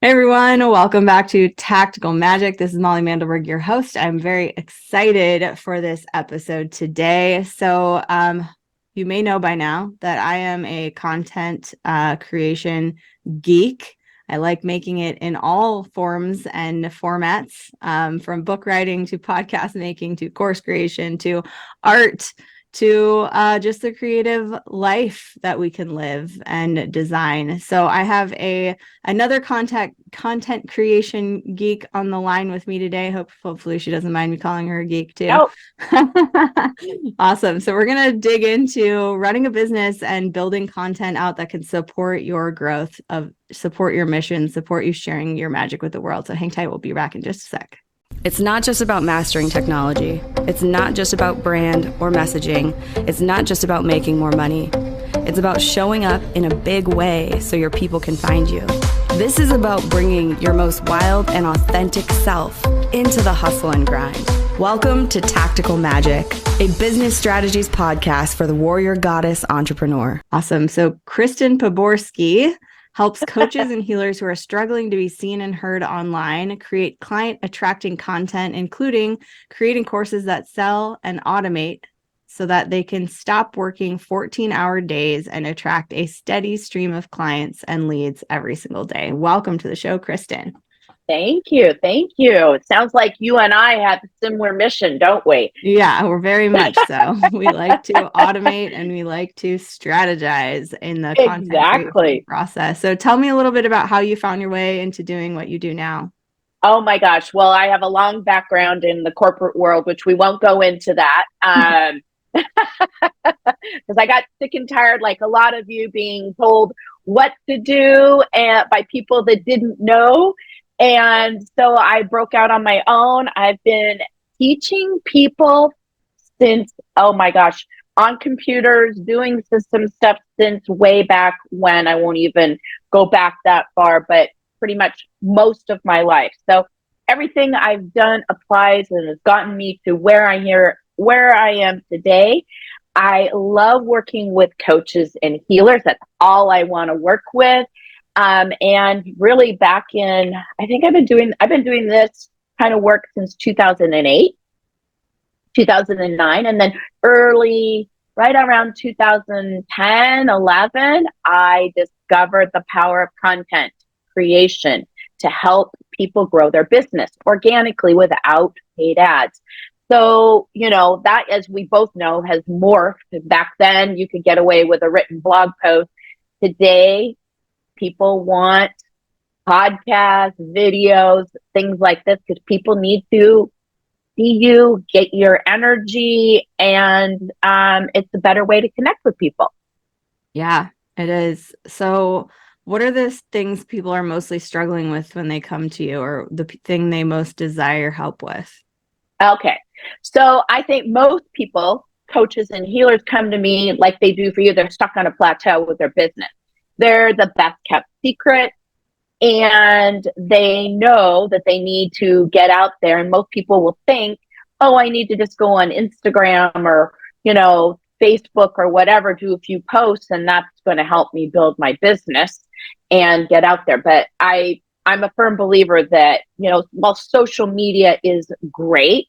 Hey everyone, welcome back to Tactical Magic. This is Molly Mandelberg, your host. I'm very excited for this episode today. You may know by now that I am a content creation geek. I like making it in all forms and formats, from book writing to podcast making to course creation to art to just the creative life that we can live and design. So I have another content creation geek on the line with me today. Hopefully she doesn't mind me calling her a geek too. Oh, Awesome. So we're going to dig into running a business and building content out that can support your growth, support your mission, support you sharing your magic with the world. So hang tight. We'll be back in just a sec. It's not just about mastering technology. It's not just about brand or messaging. It's not just about making more money. It's about showing up in a big way so your people can find you. This is about bringing your most wild and authentic self into the hustle and grind. Welcome to Tactical Magic, a business strategies podcast for the warrior goddess entrepreneur. Awesome. So Kristen Poborsky helps coaches and healers who are struggling to be seen and heard online create client attracting content, including creating courses that sell and automate so that they can stop working 14-hour days and attract a steady stream of clients and leads every single day. Welcome to the show, Kristen. thank you. Thank you. It sounds like you and I have a similar mission, don't we? Yeah, we're very much so. We like to automate and we like to strategize in the content creation Exactly. process. So tell me a little bit about how you found your way into doing what you do now. Oh my gosh. Well, I have a long background in the corporate world, which we won't go into that. Because I got sick and tired, like a lot of you, being told what to do and by people that didn't know. And so I broke out on my own. I've been teaching people since, oh my gosh, on computers, doing system stuff since way back when. I won't even go back that far, but pretty much most of my life. So everything I've done applies and has gotten me to where I am today. I love working with coaches and healers. That's all I want to work with. And really back in, I think I've been doing this kind of work since 2008, 2009, and then right around 2010, 11, I discovered the power of content creation to help people grow their business organically without paid ads. So, that, as we both know, has morphed. Back then, you could get away with a written blog post. Today, people want podcasts, videos, things like this, because people need to see you, get your energy, and it's a better way to connect with people. Yeah, it is. So what are the things people are mostly struggling with when they come to you, or the thing they most desire help with? Okay. So I think most people, coaches and healers, come to me like they do for you. They're stuck on a plateau with their business. They're the best kept secret, and they know that they need to get out there. And most people will think, oh, I need to just go on Instagram or, Facebook or whatever, do a few posts, and that's going to help me build my business and get out there. But I'm a firm believer that, while social media is great,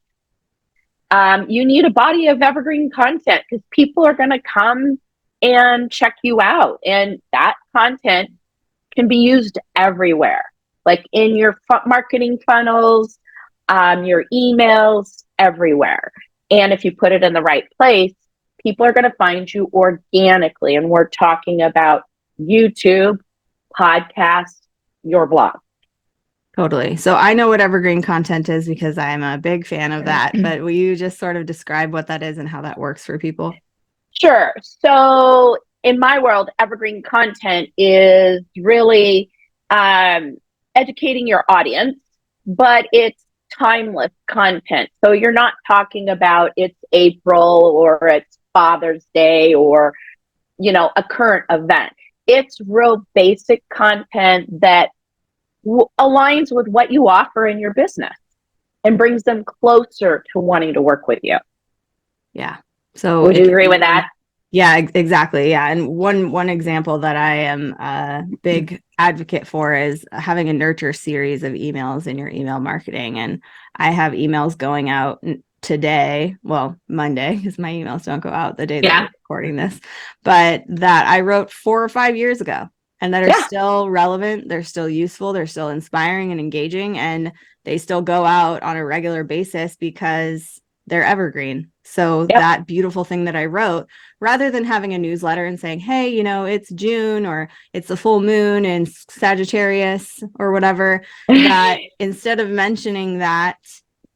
you need a body of evergreen content, because people are going to come and check you out. And that content can be used everywhere, like in your marketing funnels, your emails, everywhere. And if you put it in the right place, people are going to find you organically. And we're talking about YouTube, podcast, your blog. Totally. So I know what evergreen content is because I'm a big fan of that, but will you just sort of describe what that is and how that works for people? Sure. So in my world, evergreen content is really educating your audience, but it's timeless content. So you're not talking about it's April or it's Father's Day or, a current event. It's real basic content that aligns with what you offer in your business and brings them closer to wanting to work with you. Yeah. So Would you agree with that? Yeah, exactly. Yeah. And one example that I am a big advocate for is having a nurture series of emails in your email marketing. And I have emails going out today, well, Monday, because my emails don't go out the day that Yeah. we're recording this, but that I wrote 4 or 5 years ago and that are Yeah. still relevant. They're still useful. They're still inspiring and engaging. And they still go out on a regular basis because they're evergreen. So Yep. that beautiful thing that I wrote, rather than having a newsletter and saying, hey, it's June or it's a full moon in Sagittarius or whatever, that instead of mentioning that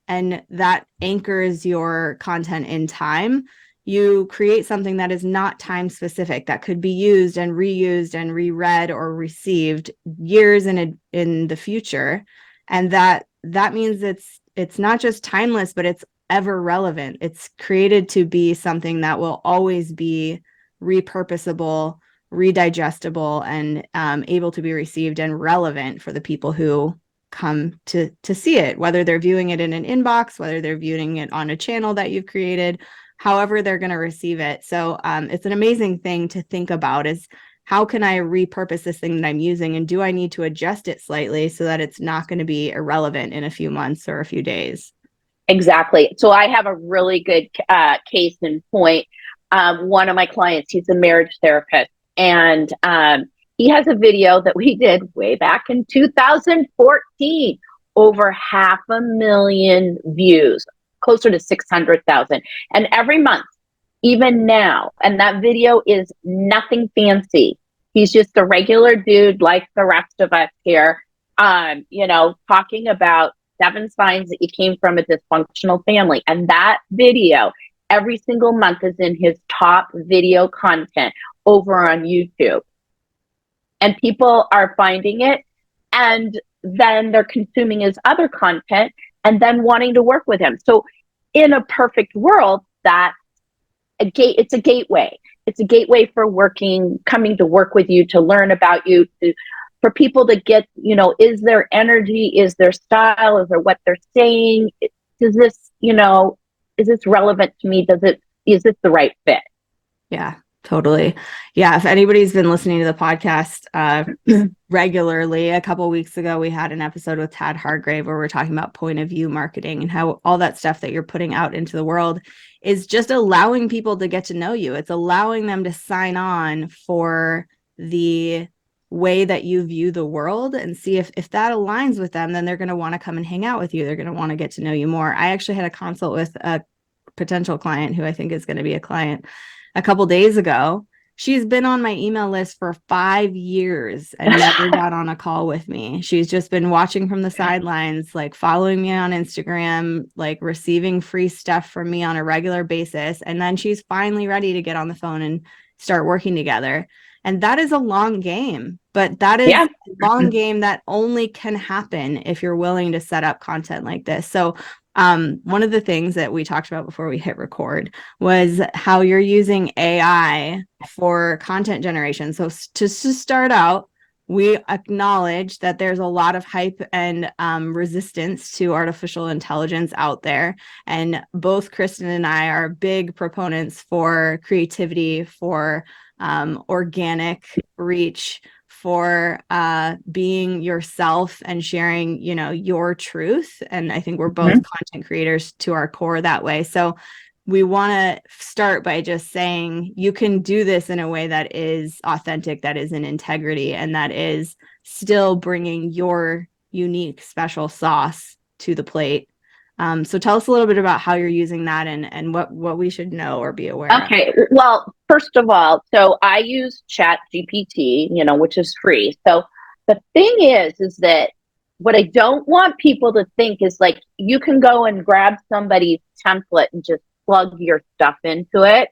and that anchors your content in time, you create something that is not time specific, that could be used and reused and reread or received years in the future. And that means it's not just timeless, but it's ever relevant. It's created to be something that will always be repurposable, redigestible, and able to be received and relevant for the people who come to see it, whether they're viewing it in an inbox, whether they're viewing it on a channel that you've created, however they're going to receive it. So it's an amazing thing to think about is, how can I repurpose this thing that I'm using? And do I need to adjust it slightly so that it's not going to be irrelevant in a few months or a few days? Exactly. So I have a really good case in point. One of my clients, he's a marriage therapist, and he has a video that we did way back in 2014, over 500,000 views, closer to 600,000. And every month, even now, and that video is nothing fancy. He's just a regular dude like the rest of us here, talking about 7 signs that you came from a dysfunctional family. And that video every single month is in his top video content over on YouTube. And people are finding it, and then they're consuming his other content and then wanting to work with him. So in a perfect world, it's a gateway. It's a gateway for coming to work with you, to learn about you, for people to get, is their energy, is their style, is there what they're saying? Does this, is this relevant to me? Is this the right fit? Yeah, totally. Yeah. If anybody's been listening to the podcast regularly, a couple of weeks ago, we had an episode with Tad Hargrave where we're talking about point of view marketing and how all that stuff that you're putting out into the world is just allowing people to get to know you. It's allowing them to sign on for the way that you view the world and see if that aligns with them, then they're going to want to come and hang out with you. They're going to want to get to know you more. I actually had a consult with a potential client who I think is going to be a client a couple days ago. She's been on my email list for 5 years and never got on a call with me. She's just been watching from the sidelines, like following me on Instagram, like receiving free stuff from me on a regular basis. And then she's finally ready to get on the phone and start working together. And that is a long game, but that is a long game that only can happen if you're willing to set up content like this. So one of the things that we talked about before we hit record was how you're using AI for content generation. So to start out, we acknowledge that there's a lot of hype and resistance to artificial intelligence out there. And both Kristen and I are big proponents for creativity, for organic reach, for being yourself and sharing, your truth. And I think we're both content creators to our core that way. So we want to start by just saying you can do this in a way that is authentic, that is in integrity, and that is still bringing your unique special sauce to the plate. So tell us a little bit about how you're using that and what we should know or be aware of. Okay. Well, first of all, so I use Chat GPT, which is free. So the thing is that what I don't want people to think is like you can go and grab somebody's template and just plug your stuff into it.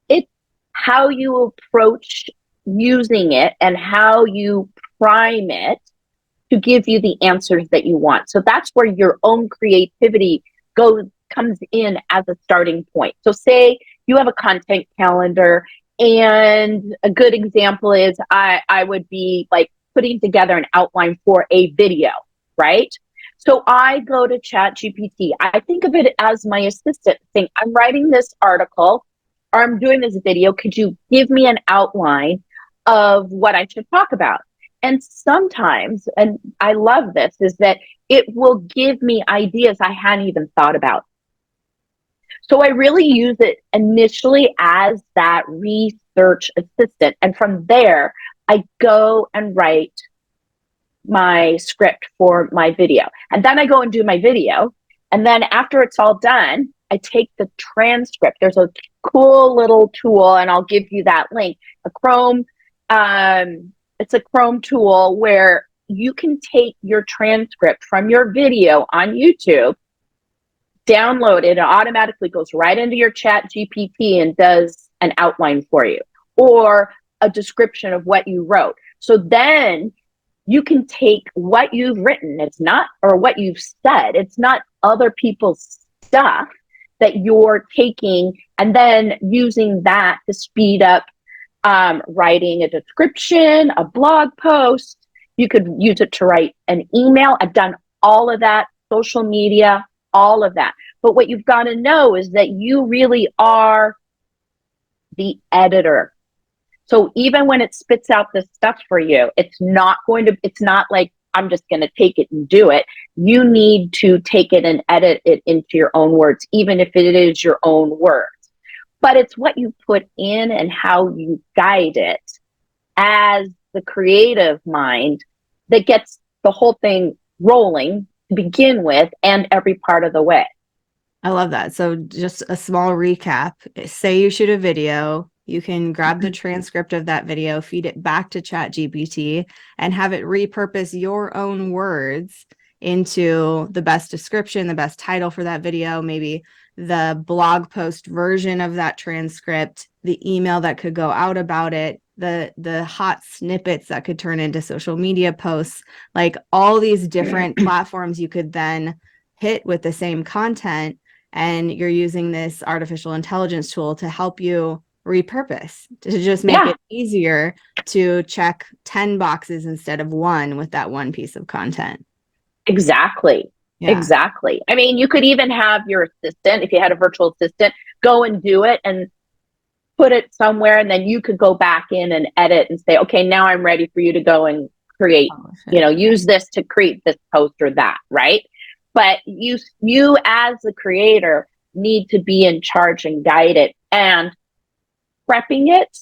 It's how you approach using it and how you prime it to give you the answers that you want. So that's where your own creativity comes in as a starting point. So say you have a content calendar, and a good example is I would be like putting together an outline for a video, right? So I go to Chat GPT. I think of it as my assistant, saying, I'm writing this article. or I'm doing this video. Could you give me an outline of what I should talk about? And sometimes, and I love this, is that it will give me ideas I hadn't even thought about. So I really use it initially as that research assistant. And from there, I go and write my script for my video. And then I go and do my video. And then after it's all done, I take the transcript. There's a cool little tool, and I'll give you that link. It's a Chrome tool where you can take your transcript from your video on YouTube, download it, it automatically goes right into your Chat GPT and does an outline for you, or a description of what you wrote. So then you can take what you've written, or what you've said, it's not other people's stuff that you're taking, and then using that to speed up writing a description, a blog post. You could use it to write an email. I've done all of that, social media, all of that. But what you've got to know is that you really are the editor. So even when it spits out this stuff for you, it's not like I'm just going to take it and do it. You need to take it and edit it into your own words, even if it is your own words. But it's what you put in and how you guide it as the creative mind that gets the whole thing rolling to begin with, and every part of the way. I love that. So just a small recap. Say you shoot a video, you can grab the transcript of that video, feed it back to ChatGPT, and have it repurpose your own words into the best description, the best title for that video, maybe the blog post version of that transcript, the email that could go out about it, the hot snippets that could turn into social media posts, like all these different platforms you could then hit with the same content. And you're using this artificial intelligence tool to help you repurpose, to just make it easier to check 10 boxes instead of one with that one piece of content. Exactly. Yeah. Exactly. I mean, you could even have your assistant, if you had a virtual assistant, go and do it and put it somewhere, and then you could go back in and edit and say, okay, now I'm ready for you to go and create, use this to create this post or that, right? But you as the creator need to be in charge and guide it, and prepping it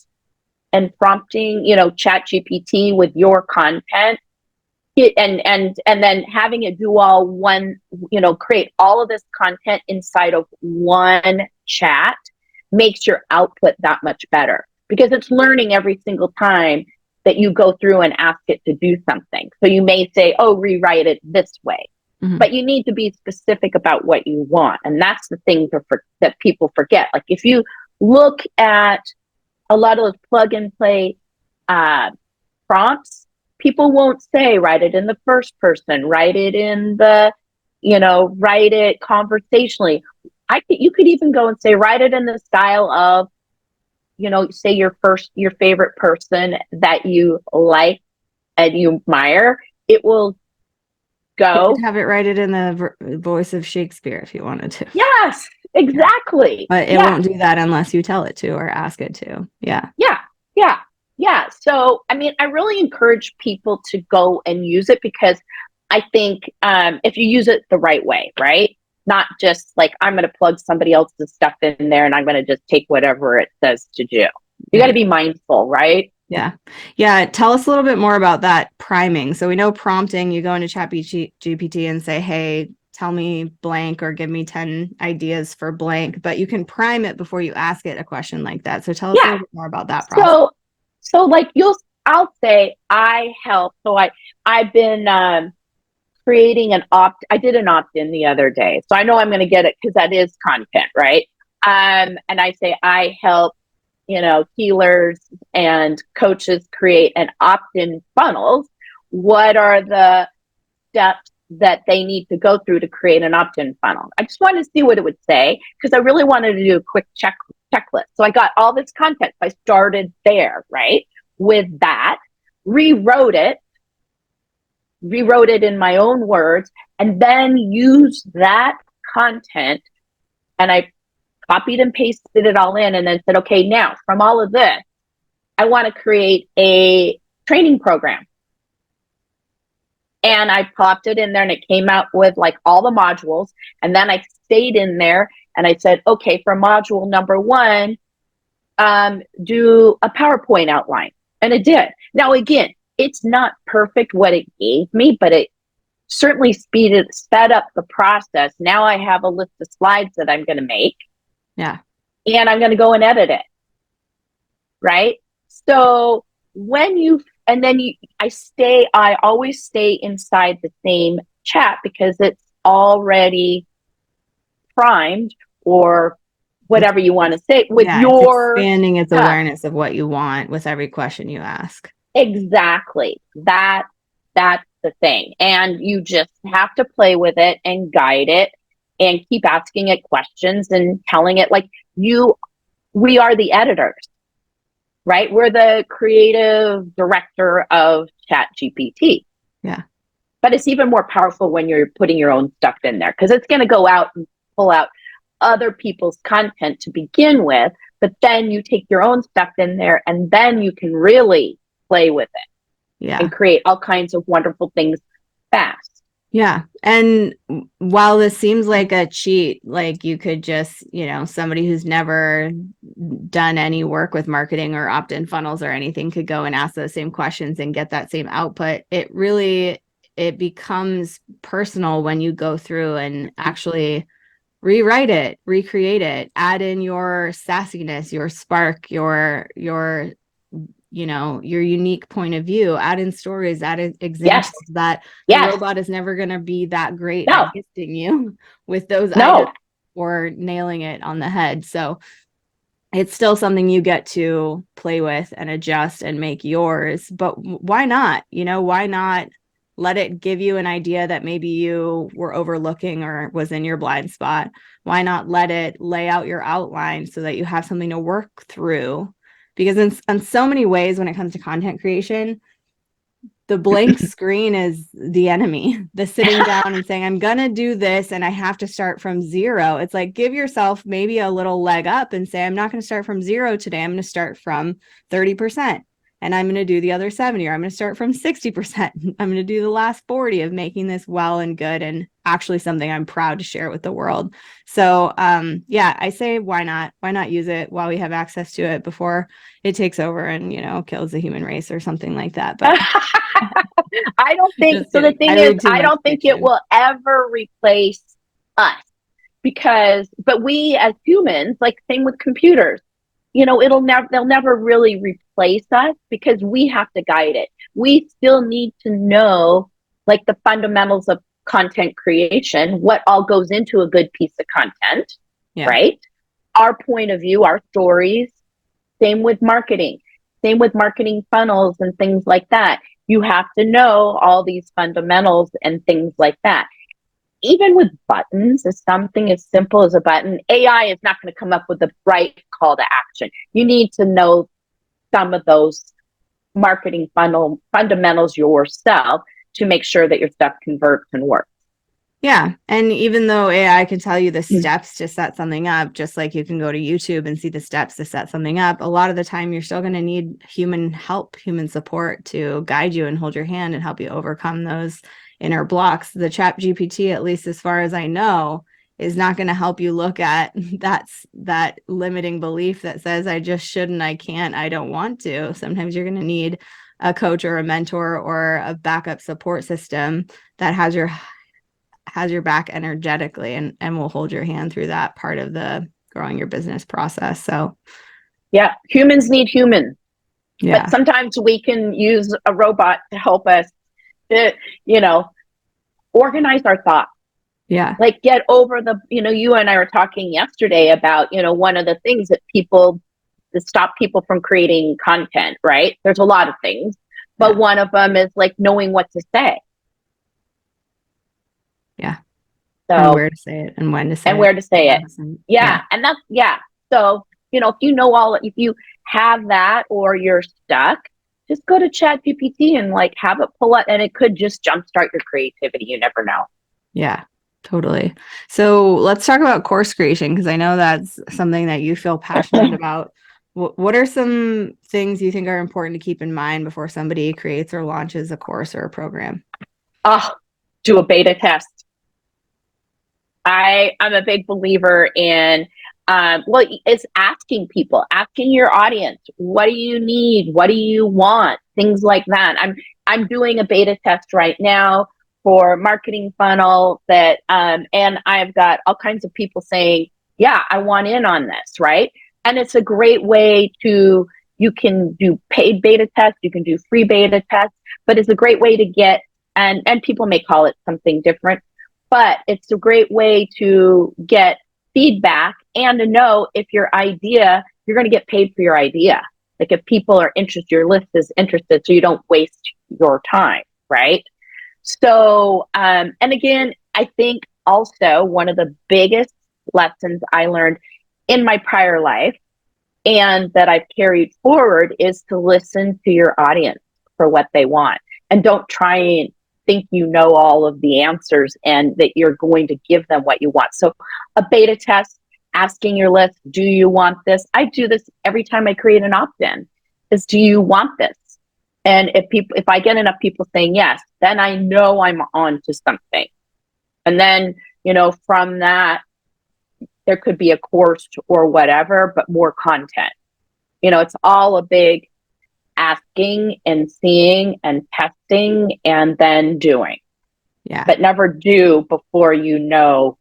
and prompting, Chat GPT with your content. And then having it do all one, create all of this content inside of one chat makes your output that much better, because it's learning every single time that you go through and ask it to do something. So you may say, oh, rewrite it this way, but you need to be specific about what you want. And that's the thing that people forget. Like if you look at a lot of those plug and play prompts, people won't say, write it in the first person, write it in the, write it conversationally. You could even go and say, write it in the style of, say your favorite person that you like and you admire. It will go. You could have it write it in the voice of Shakespeare if you wanted to. Yes, exactly. But it won't do that unless you tell it to or ask it to. Yeah. Yeah. So, I mean, I really encourage people to go and use it, because I think if you use it the right way, right? Not just like, I'm going to plug somebody else's stuff in there and I'm going to just take whatever it says to do. You got to be mindful, right? Yeah. Tell us a little bit more about that priming. So we know prompting, you go into ChatGPT and say, hey, tell me blank, or give me 10 ideas for blank, but you can prime it before you ask it a question like that. So tell us a little bit more about that process. So like I'll say I help. So I've been creating I did an opt-in the other day. So I know I'm going to get it because that is content, right? And I say I help, healers and coaches create an opt-in funnels. What are the steps that they need to go through to create an opt-in funnel? I just wanted to see what it would say, because I really wanted to do a quick checklist. So I got all this content. So I started there, right? With that, rewrote it in my own words, and then used that content, and I copied and pasted it all in, and then said, okay, now from all of this, I want to create a training program. And I popped it in there and it came out with like all the modules. And then I stayed in there and I said, okay, for module number 1, do a PowerPoint outline. And it did. Now, again, it's not perfect what it gave me, but it certainly sped up the process. Now I have a list of slides that I'm going to make. Yeah. And I'm going to go and edit it. Right? So I always stay inside the same chat because it's already primed, or whatever you want to say, with it's expanding its awareness of what you want with every question you ask. Exactly. That's the thing. And you just have to play with it and guide it and keep asking it questions and telling it like we are the editors, right? We're the creative director of ChatGPT. Yeah. But it's even more powerful when you're putting your own stuff in there, because it's going to go out and pull out other people's content to begin with, but then you take your own stuff in there and then you can really play with it. Yeah. And create all kinds of wonderful things fast. Yeah. And while this seems like a cheat, like you could just, somebody who's never done any work with marketing or opt-in funnels or anything could go and ask those same questions and get that same output. It becomes personal when you go through and actually rewrite it, recreate it, add in your sassiness, your spark, your unique point of view, add in stories, add in examples that the robot is never going to be that great at gifting you with those items or nailing it on the head. So it's still something you get to play with and adjust and make yours. But why not? Why not let it give you an idea that maybe you were overlooking or was in your blind spot? Why not let it lay out your outline so that you have something to work through? Because in so many ways, when it comes to content creation, the blank screen is the enemy. The sitting down and saying, I'm going to do this and I have to start from 0. It's like, give yourself maybe a little leg up and say, I'm not going to start from 0 today. I'm going to start from 30%. And I'm going to do the other 70, or I'm going to start from 60%. I'm going to do the last 40 of making this well and good and actually something I'm proud to share with the world. So, I say, why not use it while we have access to it before it takes over and, kills the human race or something like that. But I don't think so. The thing is, I don't think it will ever replace us but we as humans, like same with computers, they'll never really replace us because we have to guide it. We still need to know like the fundamentals of content creation, what all goes into a good piece of content, right? Our point of view, our stories, same with marketing funnels and things like that. You have to know all these fundamentals and things like that. Even with buttons, as something as simple as a button, AI is not going to come up with the right call to action. You need to know some of those marketing fundamentals yourself to make sure that your stuff converts and works. Yeah. And even though AI can tell you the steps to set something up, just like you can go to YouTube and see the steps to set something up, a lot of the time you're still going to need human help, human support to guide you and hold your hand and help you overcome those inner blocks. The ChatGPT, at least as far as I know, is not going to help you look at that limiting belief that says, I just shouldn't, I can't, I don't want to. Sometimes you're going to need a coach or a mentor or a backup support system that has your back energetically and will hold your hand through that part of the growing your business process. So yeah, humans need humans. Yeah. But sometimes we can use a robot to help us organize our thoughts. Yeah. Like get over you and I were talking yesterday about, one of the things that stop people from creating content, right? There's a lot of things, but one of them is like knowing what to say. Yeah. So, and where to say it and when to say it. And where to say it. Yeah. And that's, So, if you have that or you're stuck, just go to ChatGPT and like have it pull up, and it could just jumpstart your creativity. You never know. Yeah. Totally. So let's talk about course creation, because I know that's something that you feel passionate about. What are some things you think are important to keep in mind before somebody creates or launches a course or a program? Oh, do a beta test. I'm a big believer in, well, it's asking your audience, what do you need? What do you want? Things like that. I'm doing a beta test right now for marketing funnel that, and I've got all kinds of people saying, yeah, I want in on this, right? And it's a great way to, you can do paid beta tests, you can do free beta tests, but it's a great way to get, and people may call it something different, but it's a great way to get feedback and to know if your idea, you're going to get paid for your idea. Like if people are interested, your list is interested, so you don't waste your time, right? So, and again, I think also one of the biggest lessons I learned in my prior life and that I've carried forward is to listen to your audience for what they want, and don't try and think you know all of the answers and that you're going to give them what you want. So a beta test, asking your list, do you want this? I do this every time I create an opt-in, is do you want this? And if I get enough people saying yes, then I know I'm on to something. And then, from that, there could be a course or whatever, but more content. It's all a big asking and seeing and testing and then doing. Yeah. But never do before you know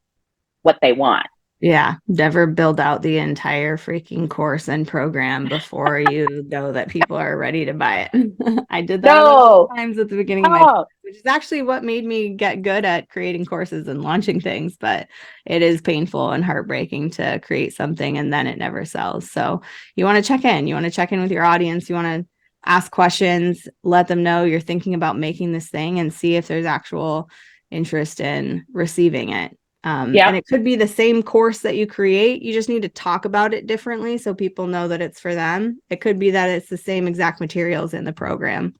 what they want. Yeah. Never build out the entire freaking course and program before you know that people are ready to buy it. I did that a million No. times at the beginning of my business, which is actually what made me get good at creating courses and launching things. But it is painful and heartbreaking to create something and then it never sells. So you want to check in. You want to check in with your audience. You want to ask questions, let them know you're thinking about making this thing, and see if there's actual interest in receiving it. And it could be the same course that you create. You just need to talk about it differently so people know that it's for them. It could be that it's the same exact materials in the program.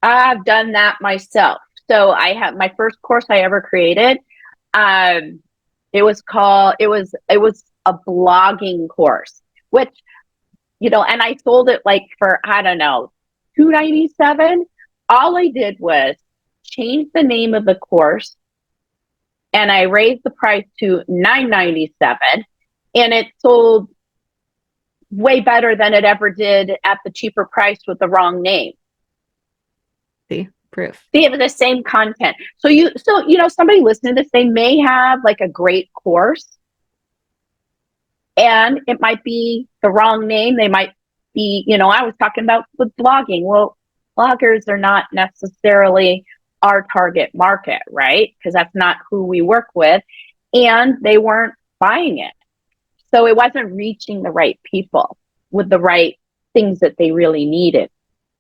I've done that myself. So I have my first course I ever created. It was a blogging course, which, and I sold it like for, I don't know, $297. All I did was change the name of the course, and I raised the price to $997, and it sold way better than it ever did at the cheaper price with the wrong name. See, proof. They have the same content. So somebody listening to this, they may have like a great course, and it might be the wrong name. They might be, I was talking about with blogging. Well, bloggers are not necessarily our target market, right? Because that's not who we work with, and they weren't buying it. So it wasn't reaching the right people with the right things that they really needed.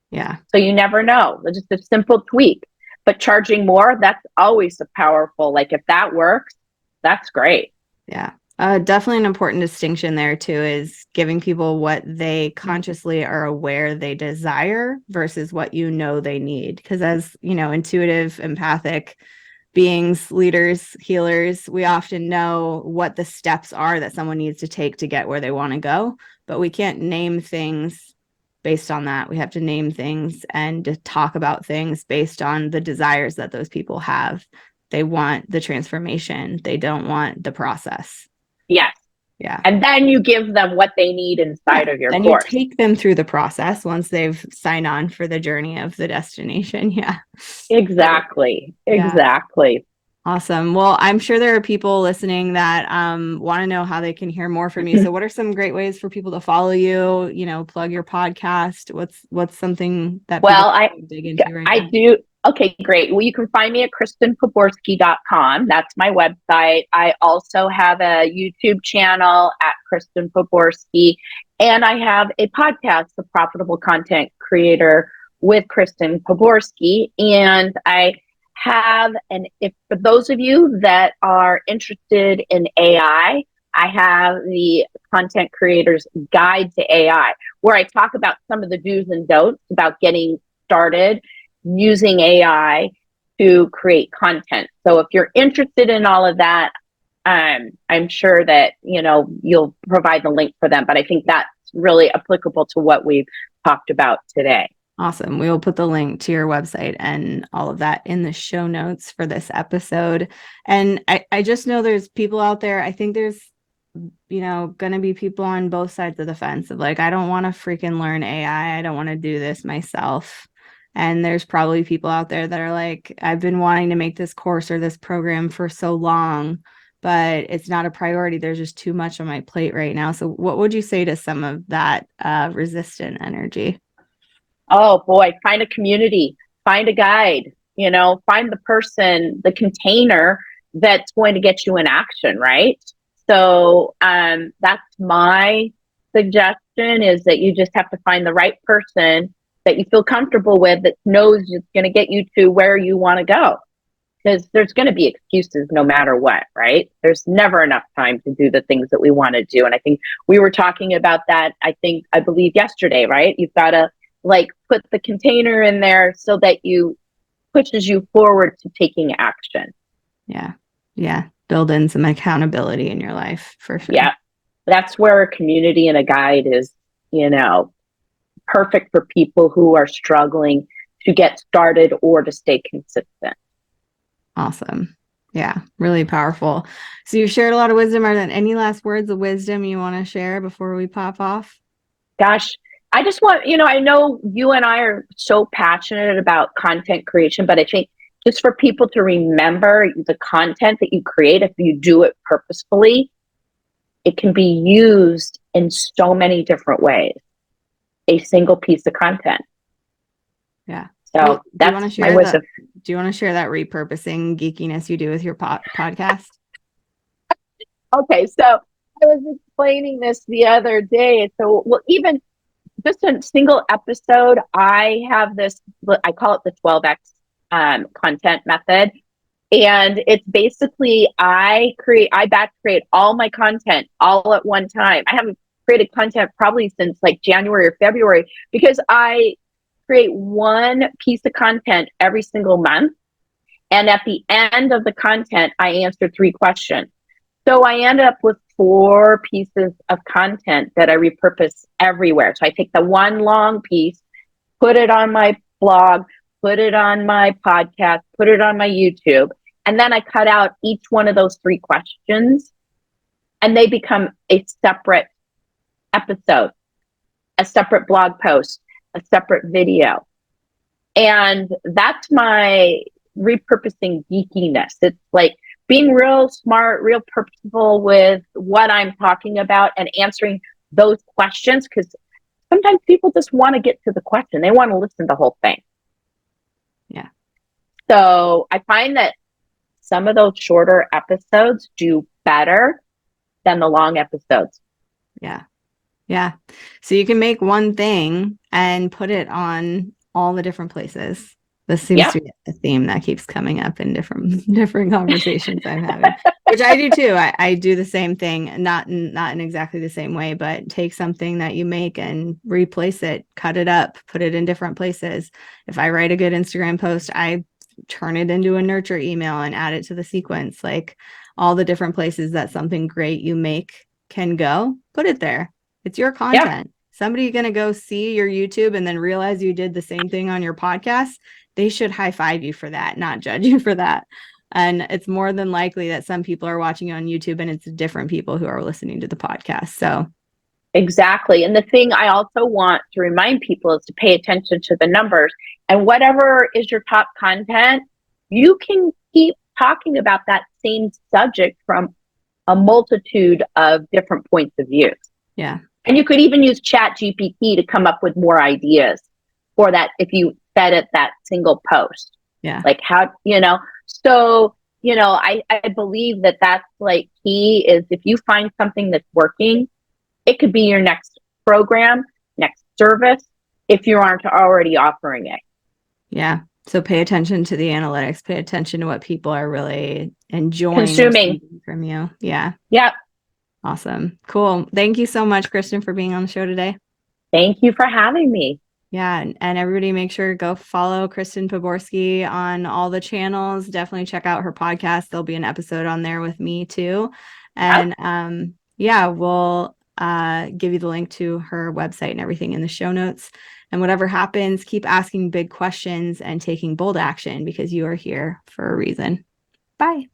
Yeah. So you never know. It's just a simple tweak. But charging more, that's always a powerful, like if that works, that's great. Yeah. Definitely an important distinction there too, is giving people what they consciously are aware they desire versus what they need. Because as, intuitive, empathic beings, leaders, healers, we often know what the steps are that someone needs to take to get where they want to go, but we can't name things based on that. We have to name things and to talk about things based on the desires that those people have. They want the transformation. They don't want the process. Yes. Yeah. And then you give them what they need inside of your then course. You take them through the process once they've signed on for the journey of the destination. Yeah. Exactly. Yeah. Exactly. Awesome. Well, I'm sure there are people listening that want to know how they can hear more from you. So what are some great ways for people to follow you, plug your podcast? What's something that I dig into right I now? do. Okay, great. Well, you can find me at KristenPoborsky.com. That's my website. I also have a YouTube channel at Kristen Poborsky, and I have a podcast, The Profitable Content Creator with Kristen Poborsky. And I have, and if for those of you that are interested in AI, I have the Content Creators Guide to AI, where I talk about some of the do's and don'ts about getting started using AI to create content. So if you're interested in all of that, I'm sure that, you'll provide the link for them. But I think that's really applicable to what we've talked about today. Awesome. We will put the link to your website and all of that in the show notes for this episode. And I just know there's people out there. I think there's, going to be people on both sides of the fence of like, I don't want to freaking learn AI. I don't want to do this myself. And there's probably people out there that are like, I've been wanting to make this course or this program for so long, but it's not a priority. There's just too much on my plate right now. So what would you say to some of that resistant energy? Oh boy, find a community, find a guide, find the person, the container that's going to get you in action, right? So that's my suggestion, is that you just have to find the right person that you feel comfortable with, that knows it's going to get you to where you want to go. Because there's going to be excuses no matter what, right? There's never enough time to do the things that we want to do. And I think we were talking about that, I believe yesterday, right? You've got to put the container in there so that pushes you forward to taking action. Yeah. Yeah. Build in some accountability in your life for sure. Yeah. That's where a community and a guide is, perfect for people who are struggling to get started or to stay consistent. Awesome. Yeah. Really powerful. So you shared a lot of wisdom. Are there any last words of wisdom you want to share before we pop off? Gosh, I just want, I know you and I are so passionate about content creation, but I think just for people to remember the content that you create, if you do it purposefully, it can be used in so many different ways. A single piece of content. Yeah. So that's my wisdom. Do you want to share that repurposing geekiness you do with your podcast? Okay, so I was explaining this the other day. So, even just a single episode, I have this, I call it the 12X content method. And it's basically, I batch create all my content all at one time. I haven't created content probably since January or February, because I create one piece of content every single month. And at the end of the content, I answer 3 questions. So I end up with 4 pieces of content that I repurpose everywhere. So I take the one long piece, put it on my blog, put it on my podcast, put it on my YouTube, and then I cut out each one of those 3 questions, and they become a separate episode, a separate blog post, a separate video. And that's my repurposing geekiness. It's like being real smart, real purposeful with what I'm talking about and answering those questions, because sometimes people just want to get to the question. They want to listen to the whole thing. Yeah. So I find that some of those shorter episodes do better than the long episodes. Yeah. Yeah. So you can make one thing and put it on all the different places. This seems to be a theme that keeps coming up in different conversations I'm having, which I do too. I do the same thing, not in exactly the same way, but take something that you make and replace it, cut it up, put it in different places. If I write a good Instagram post, I turn it into a nurture email and add it to the sequence. Like all the different places that something great you make can go, put it there. It's your content. Somebody going to go see your YouTube and then realize you did the same thing on your podcast. They should high five you for that, not judge you for that. And it's more than likely that some people are watching you on YouTube and it's different people who are listening to the podcast. So exactly. And the thing I also want to remind people is to pay attention to the numbers, and whatever is your top content, you can keep talking about that same subject from a multitude of different points of view. Yeah. And you could even use Chat GPT to come up with more ideas for that if you fed it that single post. Yeah. Like how, so, I believe that that's key is if you find something that's working, it could be your next program, next service, if you aren't already offering it. Yeah. So pay attention to the analytics, pay attention to what people are really enjoying consuming from you. Yeah. Yeah. Awesome. Cool. Thank you so much, Kristen, for being on the show today. Thank you for having me. Yeah, and everybody make sure to go follow Kristen Poborsky on all the channels. Definitely check out her podcast. There'll be an episode on there with me too. And yeah, we'll give you the link to her website and everything in the show notes. And whatever happens, keep asking big questions and taking bold action because you are here for a reason. Bye.